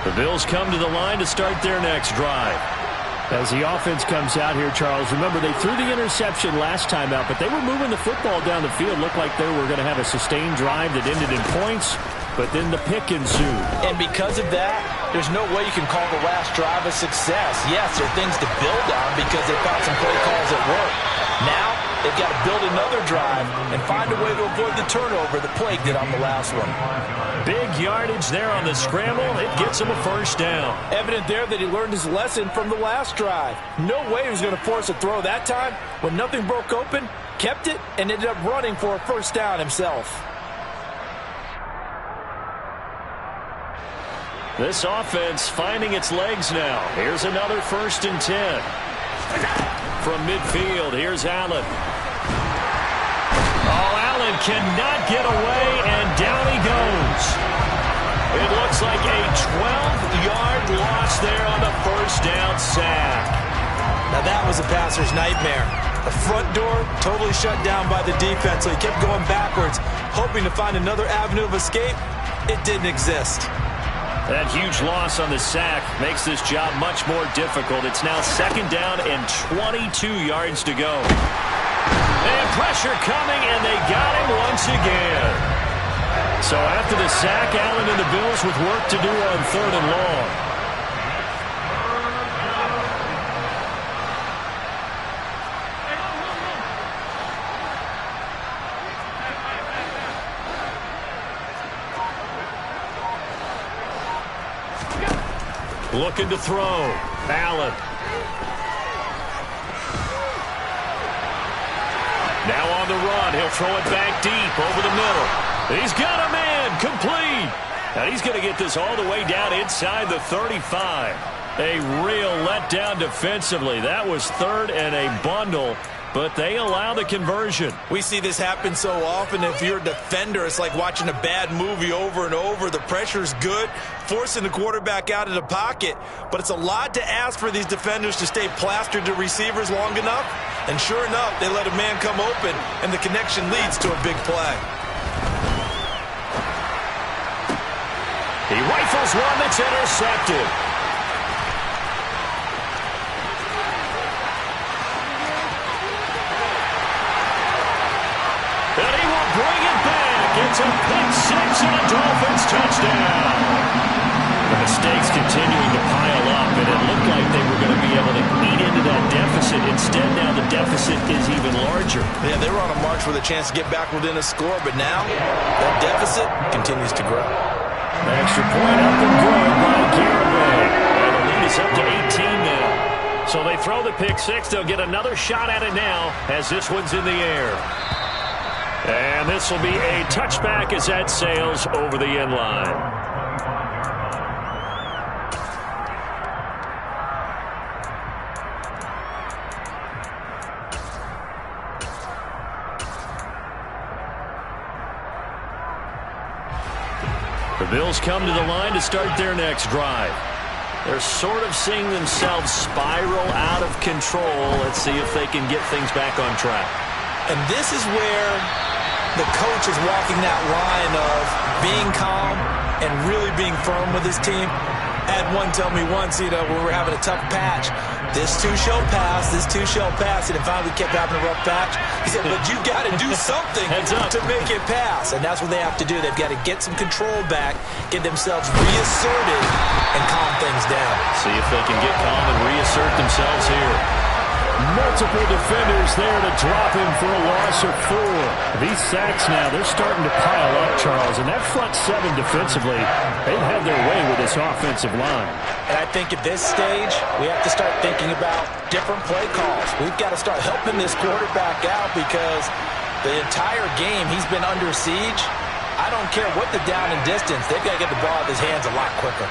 The Bills come to the line to start their next drive. As the offense comes out here, Charles, remember they threw the interception last time out, but they were moving the football down the field. Looked like they were going to have a sustained drive that ended in points, but then the pick ensued. And because of that, there's no way you can call the last drive a success. Yes, there are things to build on because they found some play calls that work. Now, they've got to build another drive and find a way to avoid the turnover that plagued it on the last one. Big yardage there on the scramble. It gets him a first down. Evident there that he learned his lesson from the last drive. No way he was going to force a throw that time. When nothing broke open, kept it, and ended up running for a first down himself. This offense finding its legs now. Here's another 1st and 10. From midfield, here's Allen. Oh, Allen cannot get away, and down he goes. It looks like a 12-yard loss there on the first down sack. Now that was a passer's nightmare. The front door totally shut down by the defense, so he kept going backwards, hoping to find another avenue of escape. It didn't exist. That huge loss on the sack makes this job much more difficult. It's now 2nd down and 22 yards to go. And pressure coming, and they got him once again. So after the sack, Allen and the Bills with work to do on 3rd and long. Looking to throw. Allen. Now on the run. He'll throw it back deep over the middle. He's got a man. Complete. And he's going to get this all the way down inside the 35. A real letdown defensively. That was 3rd and a bundle, but they allow the conversion. We see this happen so often. If you're a defender, it's like watching a bad movie over and over. The pressure's good, forcing the quarterback out of the pocket. But it's a lot to ask for these defenders to stay plastered to receivers long enough. And sure enough, they let a man come open, and the connection leads to a big play. He rifles one that's intercepted. And he will bring it back. It's a pick six and a Dolphins touchdown. The mistakes continuing to pile up, and it looked like they were going to be able to eat into that deficit. Instead, now the deficit is even larger. Yeah, they were on a march with a chance to get back within a score, but now that deficit continues to grow. An extra point up and good by Garibay. And the lead is up to 18 now. So they throw the pick six. They'll get another shot at it now as this one's in the air. And this will be a touchback as that sails over the end line. The Bills come to the line to start their next drive. They're sort of seeing themselves spiral out of control. Let's see if they can get things back on track. And this is where the coach is walking that line of being calm and really being firm with his team. I had one tell me once, when we were having a tough patch, this too shall pass, this too shall pass. And finally we kept having a rough patch. He said, but you've got to do something to make it pass. And that's what they have to do. They've got to get some control back, get themselves reasserted, and calm things down. See if they can get calm and reassert themselves here. Multiple defenders there to drop him for a loss of 4. These sacks now, they're starting to pile up, Charles. And that front seven defensively, they've had their way with this offensive line. And I think at this stage, we have to start thinking about different play calls. We've got to start helping this quarterback out because the entire game he's been under siege. I don't care what the down and distance. They've got to get the ball out of his hands a lot quicker.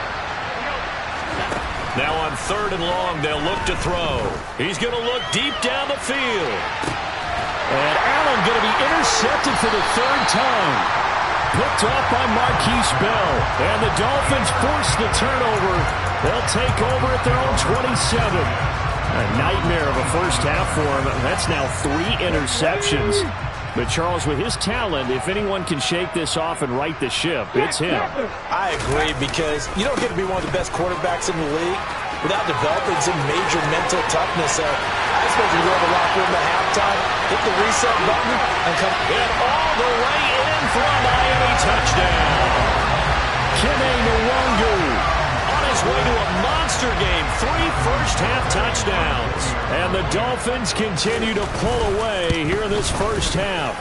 Now on 3rd and long, they'll look to throw. He's going to look deep down the field. And Allen going to be intercepted for the 3rd time. Picked off by Marquise Bell. And the Dolphins force the turnover. They'll take over at their own 27. A nightmare of a first half for him. That's now 3 interceptions. But, Charles, with his talent, if anyone can shake this off and right the ship, it's him. I agree, because you don't get to be one of the best quarterbacks in the league without developing some major mental toughness. So I expect you to go to the locker room at halftime, hit the reset button, and come in all the way in for a Miami touchdown. Kene Nwangwu on his way to a monster game. 3 first-half touchdowns. And the Dolphins continue to pull away here in this first half.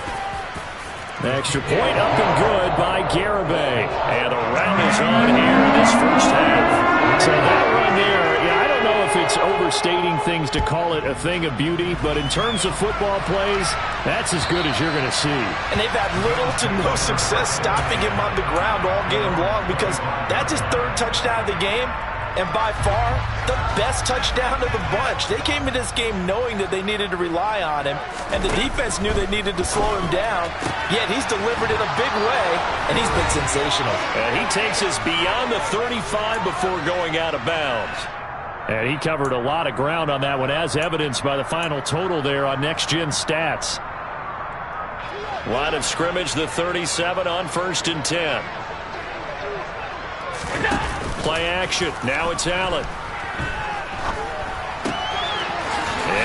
Extra point up and good by Garibay. And the round is on here in this first half. So that run there, I don't know if it's overstating things to call it a thing of beauty, but in terms of football plays, that's as good as you're going to see. And they've had little to no success stopping him on the ground all game long, because that's his 3rd touchdown of the game. And by far, the best touchdown of the bunch. They came in this game knowing that they needed to rely on him, and the defense knew they needed to slow him down, yet he's delivered in a big way, and he's been sensational. And he takes us beyond the 35 before going out of bounds. And he covered a lot of ground on that one, as evidenced by the final total there on Next Gen Stats. Line of scrimmage, the 37 on 1st and 10. Play action. Now it's Allen.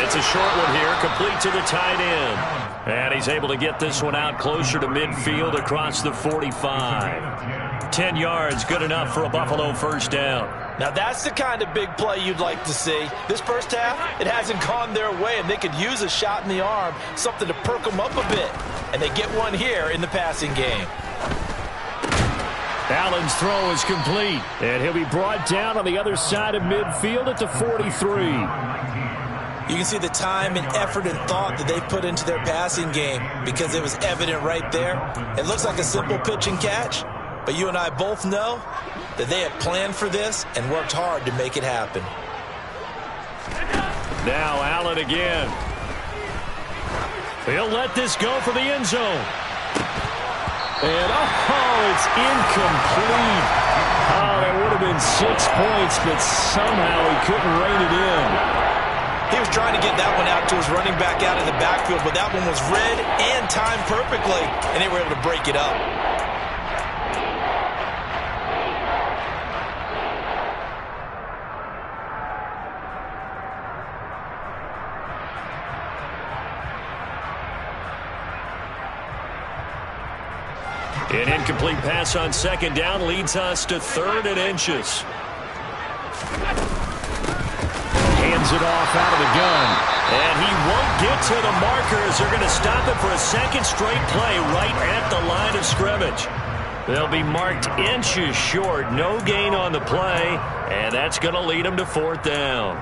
It's a short one here, complete to the tight end. And he's able to get this one out closer to midfield across the 45. 10 yards, good enough for a Buffalo first down. Now that's the kind of big play you'd like to see. This first half, it hasn't gone their way, and they could use a shot in the arm, something to perk them up a bit. And they get one here in the passing game. Allen's throw is complete, and he'll be brought down on the other side of midfield at the 43. You can see the time and effort and thought that they put into their passing game, because it was evident right there. It looks like a simple pitch and catch, but you and I both know that they have planned for this and worked hard to make it happen. Now Allen again. He'll let this go for the end zone. And, it's incomplete. That would have been 6 points, but somehow he couldn't rein it in. He was trying to get that one out to his running back out in the backfield, but that one was read and timed perfectly, and they were able to break it up. An incomplete pass on 2nd down leads us to 3rd and inches. Hands it off out of the gun. And he won't get to the markers. They're going to stop it for a 2nd straight play right at the line of scrimmage. They'll be marked inches short. No gain on the play. And that's going to lead them to 4th down.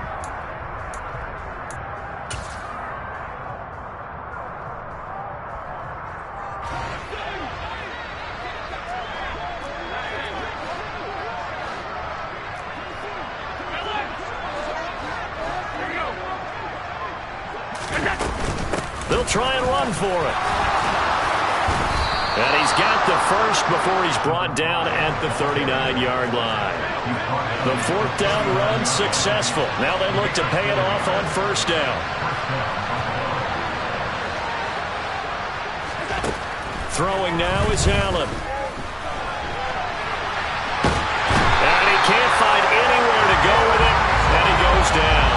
They'll try and run for it. And he's got the first before he's brought down at the 39-yard line. The 4th down run successful. Now they look to pay it off on 1st down. Throwing now is Allen. And he can't find anywhere to go with it. And he goes down.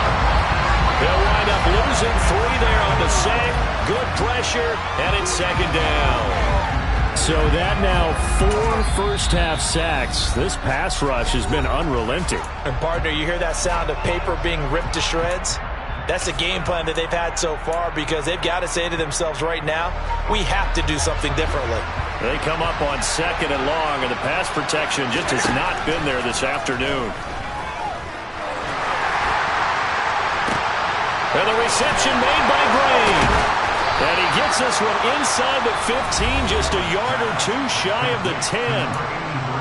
They'll wind up losing 3 there on the sack. Good pressure, and it's 2nd down. So that now 4 first-half sacks. This pass rush has been unrelenting. And, partner, you hear that sound of paper being ripped to shreds? That's the game plan that they've had so far, because they've got to say to themselves right now, we have to do something differently. They come up on 2nd and long, and the pass protection just has not been there this afternoon. And the reception made by Gray. And he gets this one inside the 15, just a yard or 2 shy of the 10.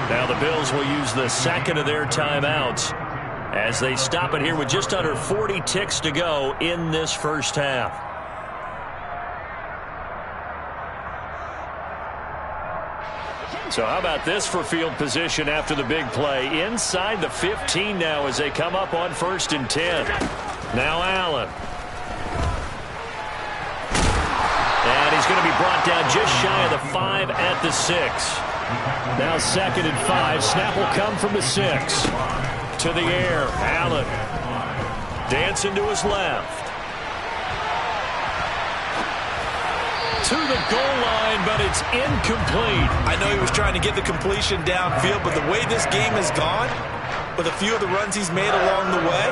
Now the Bills will use the 2nd of their timeouts as they stop it here with just under 40 ticks to go in this first half. So how about this for field position after the big play? Inside the 15 now as they come up on 1st and 10. Now Allen. And he's going to be brought down just shy of the 5 at the 6. Now 2nd and 5. Snap will come from the 6. To the air. Allen dancing to his left. To the goal line, but it's incomplete. I know he was trying to get the completion downfield, but the way this game has gone, with a few of the runs he's made along the way,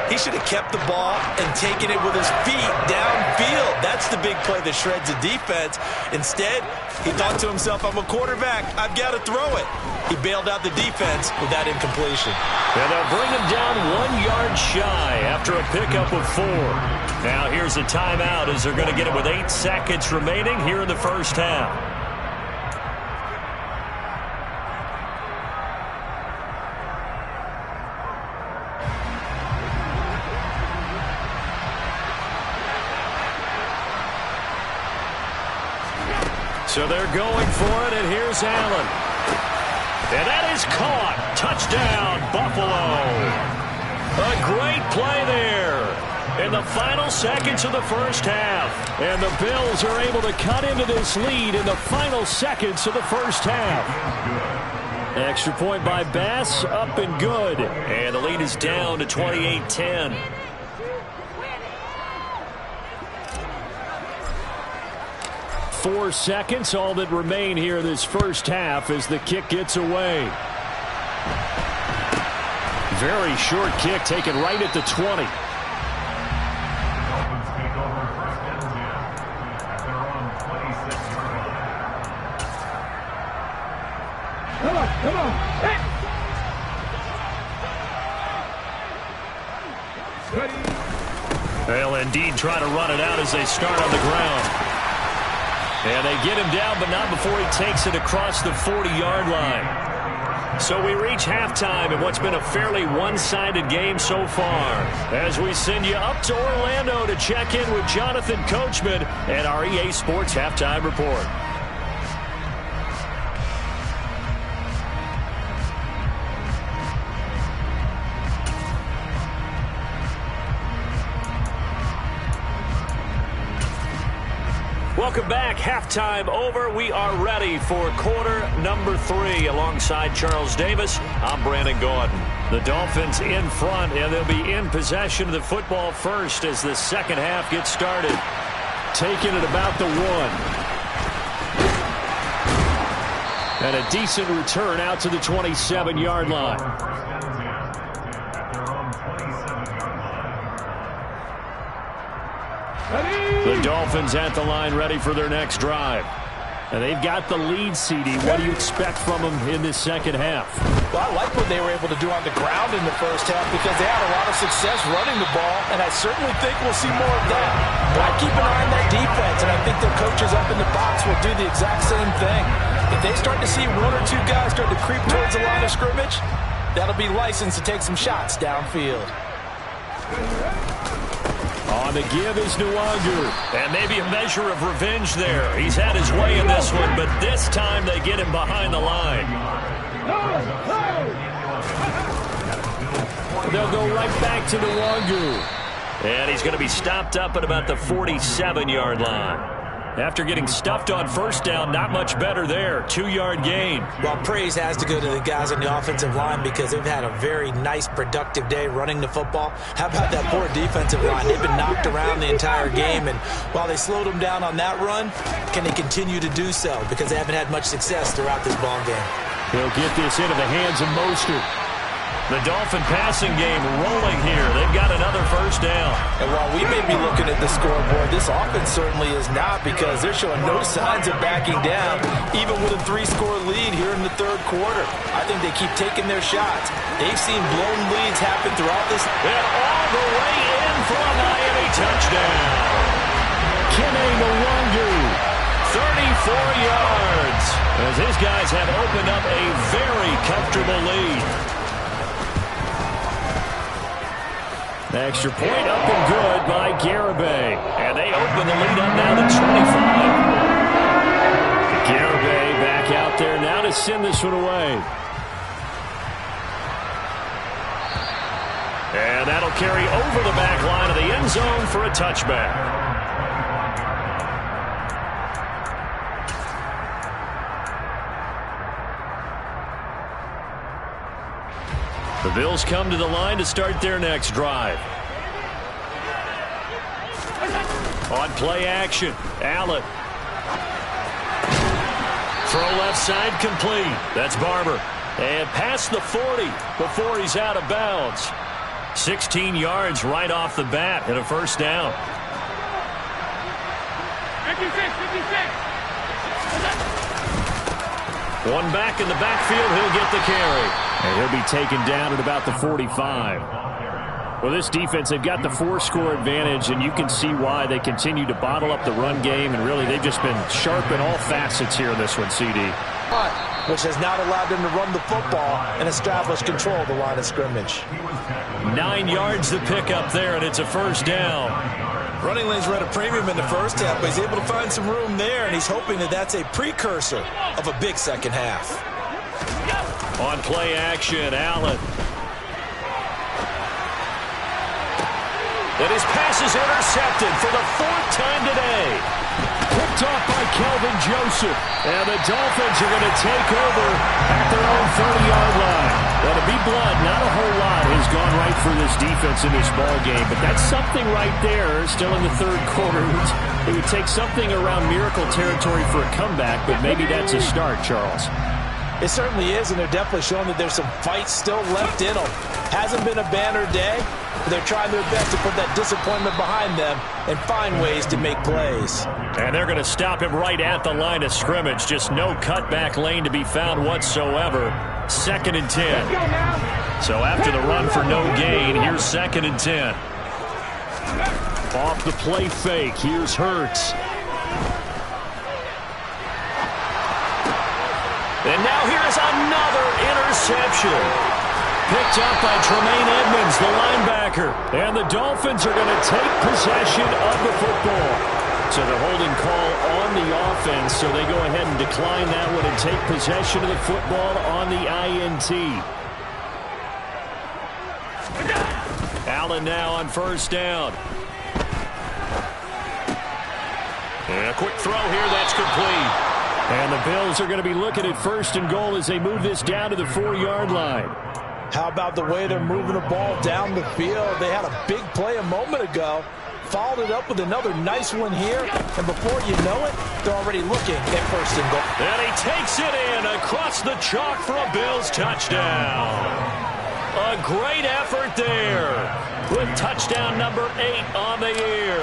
he should have kept the ball and taken it with his feet downfield. That's the big play that shreds the defense. Instead, he thought to himself, I'm a quarterback. I've got to throw it. He bailed out the defense with that incompletion. And they'll bring him down 1 yard shy after a pickup of 4. Now here's a timeout as they're going to get it with 8 seconds remaining here in the first half. So they're going for it, and here's Allen. And that is caught. Touchdown, Buffalo. A great play there in the final seconds of the first half. And the Bills are able to cut into this lead in the final seconds of the first half. Extra point by Bass, up and good. And the lead is down to 28-10. 4 seconds, all that remain here this first half as the kick gets away. Very short kick taken right at the 20. Come on. Hey. They'll indeed try to run it out as they start on the ground. And they get him down, but not before he takes it across the 40-yard line. So we reach halftime in what's been a fairly one-sided game so far. As we send you up to Orlando to check in with Jonathan Coachman and our EA Sports Halftime Report. Welcome back. Halftime over. We are ready for quarter number 3. Alongside Charles Davis, I'm Brandon Gordon. The Dolphins in front, and they'll be in possession of the football first as the second half gets started. Taking it about the 1. And a decent return out to the 27-yard line. The Dolphins at the line ready for their next drive. And they've got the lead, CD. What do you expect from them in this second half? Well, I like what they were able to do on the ground in the first half because they had a lot of success running the ball, and I certainly think we'll see more of that. But I keep an eye on that defense, and I think their coaches up in the box will do the exact same thing. If they start to see 1 or 2 guys start to creep towards the line of scrimmage, that'll be licensed to take some shots downfield. On the give is Nwangu. And maybe a measure of revenge there. He's had his way in this one, but this time they get him behind the line. They'll go right back to Nwangu. And he's going to be stopped up at about the 47-yard line. After getting stuffed on first down, not much better there. 2-yard gain. Well, praise has to go to the guys on the offensive line because they've had a very nice, productive day running the football. How about that poor defensive line? They've been knocked around the entire game, and while they slowed them down on that run, can they continue to do so? Because they haven't had much success throughout this ball game. They'll get this into the hands of Mostert. The Dolphin passing game rolling here. They've got another first down. And while we may be looking at the scoreboard, this offense certainly is not because they're showing no signs of backing down, even with a 3-score lead here in the third quarter. I think they keep taking their shots. They've seen blown leads happen throughout this. And all the way in for a Miami touchdown. Kene Nwangu. 34 yards. As his guys have opened up a very comfortable lead. Extra point up and good by Garibay. And they open the lead up now to 25. Garibay back out there now to send this one away. And that'll carry over the back line of the end zone for a touchback. The Bills come to the line to start their next drive. On play action, Allen. Throw left side complete. That's Barber. And past the 40 before he's out of bounds. 16 yards right off the bat and a first down. 56. One back in the backfield. He'll get the carry. And he'll be taken down at about the 45. Well, this defense, they've got the 4-score advantage, and you can see why they continue to bottle up the run game, and really they've just been sharp in all facets here in this one, CD. Which has not allowed them to run the football and establish control of the line of scrimmage. 9 yards to pick up there, and it's a first down. Running lanes were at a premium in the first half, but he's able to find some room there, and he's hoping that that's a precursor of a big second half. On play action, Allen. And his pass is intercepted for the 4th time today. Picked off by Kelvin Joseph. And the Dolphins are going to take over at their own 30-yard line. Well, to be blunt, not a whole lot has gone right for this defense in this ball game, but that's something right there. Still in the third quarter. It would take something around miracle territory for a comeback, but maybe that's a start, Charles. It certainly is, and they're definitely showing that there's some fight still left in them. Hasn't been a banner day, but they're trying their best to put that disappointment behind them and find ways to make plays. And they're going to stop him right at the line of scrimmage. Just no cutback lane to be found whatsoever. 2nd and 10. So after the run for no gain, here's 2nd and 10. Off the play fake, here's Hurts. And now here's another interception. Picked up by Tremaine Edmonds, the linebacker. And the Dolphins are going to take possession of the football. So the holding call on the offense, so they go ahead and decline that one and take possession of the football on the INT. Allen now on first down. And a quick throw here, that's complete. And the Bills are going to be looking at 1st and goal as they move this down to the 4-yard line. How about the way they're moving the ball down the field? They had a big play a moment ago, followed it up with another nice one here, and before you know it, they're already looking at 1st and goal. And he takes it in across the chalk for a Bills touchdown. A great effort there with touchdown number 8 on the year.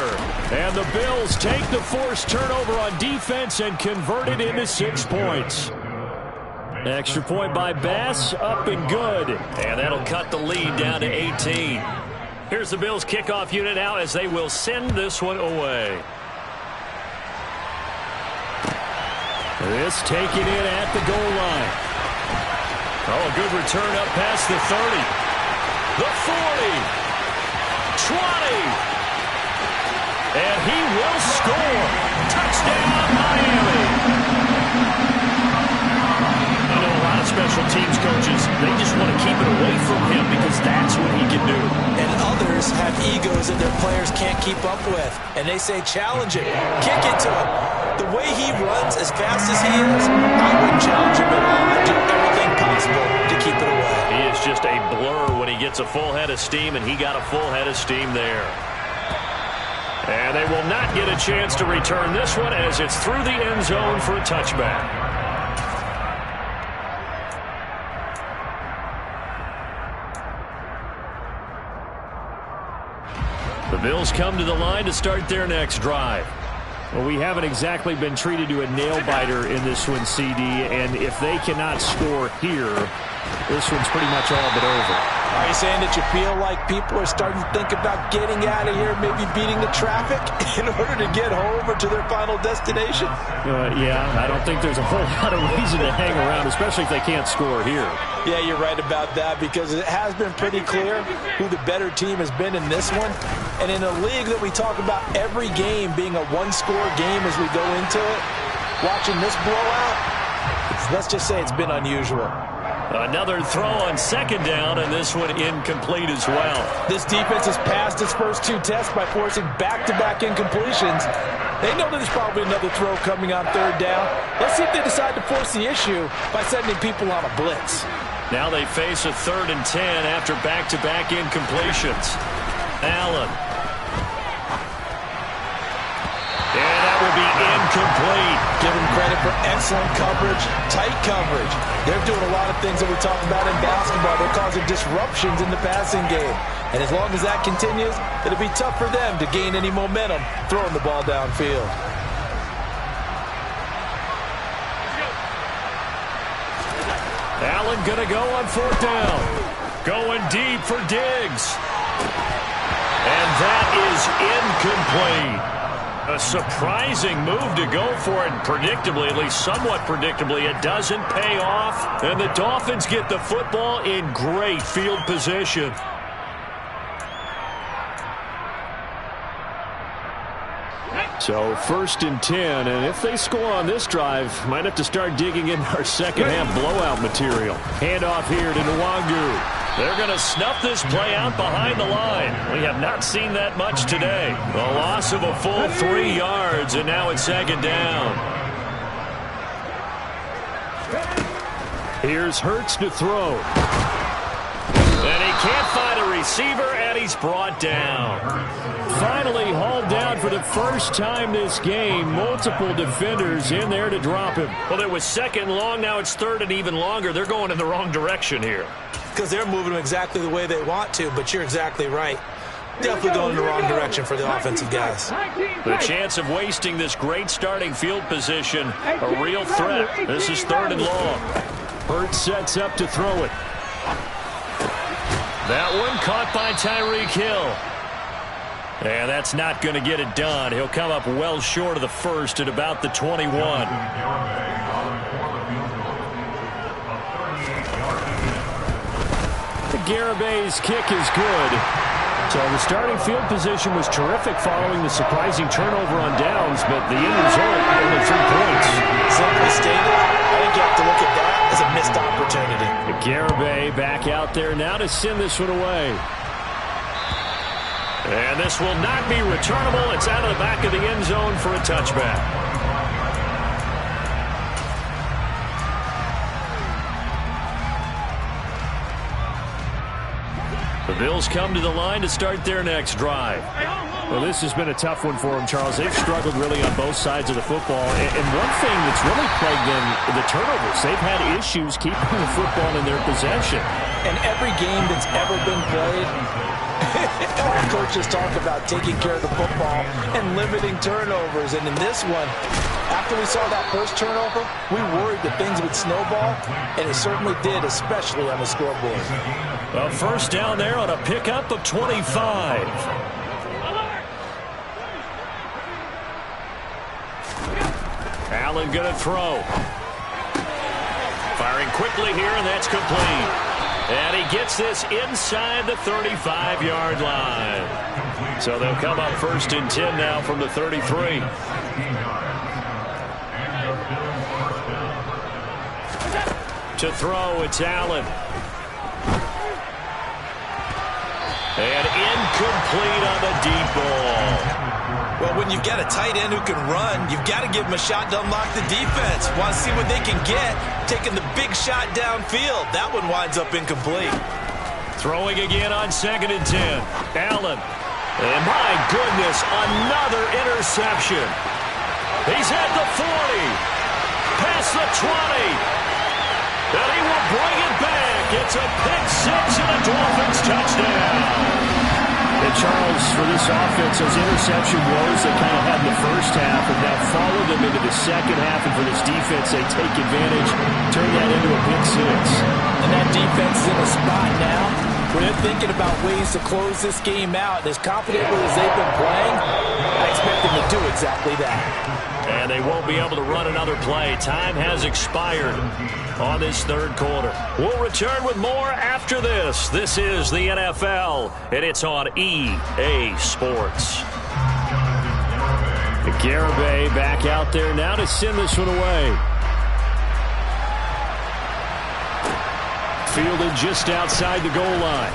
And the Bills take the forced turnover on defense and convert it into 6 points. Extra point by Bass, up and good. And that'll cut the lead down to 18. Here's the Bills kickoff unit now as they will send this one away. This taken in at the goal line. Oh, a good return up past the 30. The 40. 20. And he will score. Touchdown, Miami. I know a lot of special teams coaches, they just want to keep it away from him because that's what he can do. And others have egos that their players can't keep up with. And they say, challenge it. Kick it to him. The way he runs as fast as he is, I wouldn't challenge him at all. I'd do everything possible to keep it away. He is just a blur when he gets a full head of steam, and he got a full head of steam there. And they will not get a chance to return this one as it's through the end zone for a touchback. The Bills come to the line to start their next drive. Well, we haven't exactly been treated to a nail-biter in this one, CD, and if they cannot score here, this one's pretty much all but over. Are you saying that you feel like people are starting to think about getting out of here, maybe beating the traffic in order to get home or to their final destination? Yeah, I don't think there's a whole lot of reason to hang around, especially if they can't score here. Yeah, you're right about that because it has been pretty clear who the better team has been in this one. And in a league that we talk about every game being a one-score game as we go into it, watching this blowout, let's just say it's been unusual. Another throw on second down, and this one incomplete as well. This defense has passed its first 2 tests by forcing back-to-back incompletions. They know there's probably another throw coming on third down. Let's see if they decide to force the issue by sending people on a blitz. Now they face a 3rd and 10 after back-to-back incompletions. Allen. And that will be incomplete. Give them credit for excellent coverage, tight coverage. They're doing a lot of things that we talk about in basketball. They're causing disruptions in the passing game. And as long as that continues, it'll be tough for them to gain any momentum throwing the ball downfield. Allen going to go on 4th down. Going deep for Diggs. And that is incomplete. A surprising move to go for it. Predictably, at least somewhat predictably, it doesn't pay off. And the Dolphins get the football in great field position. So 1st and 10, and if they score on this drive, might have to start digging in our second-half blowout material. Handoff here to Nwangu. They're going to snuff this play out behind the line. We have not seen that much today. The loss of a full 3 yards, and now it's 2nd down. Here's Hurts to throw. And he can't find a receiver, and he's brought down. Finally hauled down for the first time this game. Multiple defenders in there to drop him. Well, it was 2nd and long. Now it's 3rd and even longer. They're going in the wrong direction here. Because they're moving them exactly the way they want to, but you're exactly right. Definitely going in the wrong direction for the offensive guys. The chance of wasting this great starting field position, a real threat. This is 3rd and long. Hurts sets up to throw it. That one caught by Tyreek Hill. And that's not going to get it done. He'll come up well short of the first at about the 21. Garabay's kick is good. So the starting field position was terrific following the surprising turnover on downs, but the end result, only 3 points. Simply stated, I think you have to look at that as a missed opportunity. Garabay back out there now to send this one away. And this will not be returnable. It's out of the back of the end zone for a touchback. The Bills come to the line to start their next drive. Well, this has been a tough one for them, Charles. They've struggled really on both sides of the football. And one thing that's really plagued them, the turnovers. They've had issues keeping the football in their possession. And every game that's ever been played, all coaches talk about taking care of the football and limiting turnovers. And in this one, after we saw that first turnover, we worried that things would snowball, and it certainly did, especially on the scoreboard. A 1st down there on a pickup of 25. Allen going to throw. Firing quickly here, and that's complete. And he gets this inside the 35-yard line. So they'll come up 1st and 10 now from the 33. To throw, it's Allen. And incomplete on the deep ball. Well, when you've got a tight end who can run, you've got to give him a shot to unlock the defense. Want to see what they can get, taking the big shot downfield. That one winds up incomplete. Throwing again on 2nd and 10. Allen. And my goodness, another interception. He's at the 40. Past the 20. And he will bring it back. It's a pick 6 and a Dolphins touchdown. And Charles, for this offense, those interception woes they kind of had in the first half have now followed them into the second half. And for this defense, they take advantage, turn that into a pick 6. And that defense is in a spot now where they're thinking about ways to close this game out. And as confidently as they've been playing, I expect them to do exactly that. And they won't be able to run another play. Time has expired on this 3rd quarter. We'll return with more after this. This is the NFL, and it's on EA Sports. Garabay back out there now to send this one away. Fielded just outside the goal line.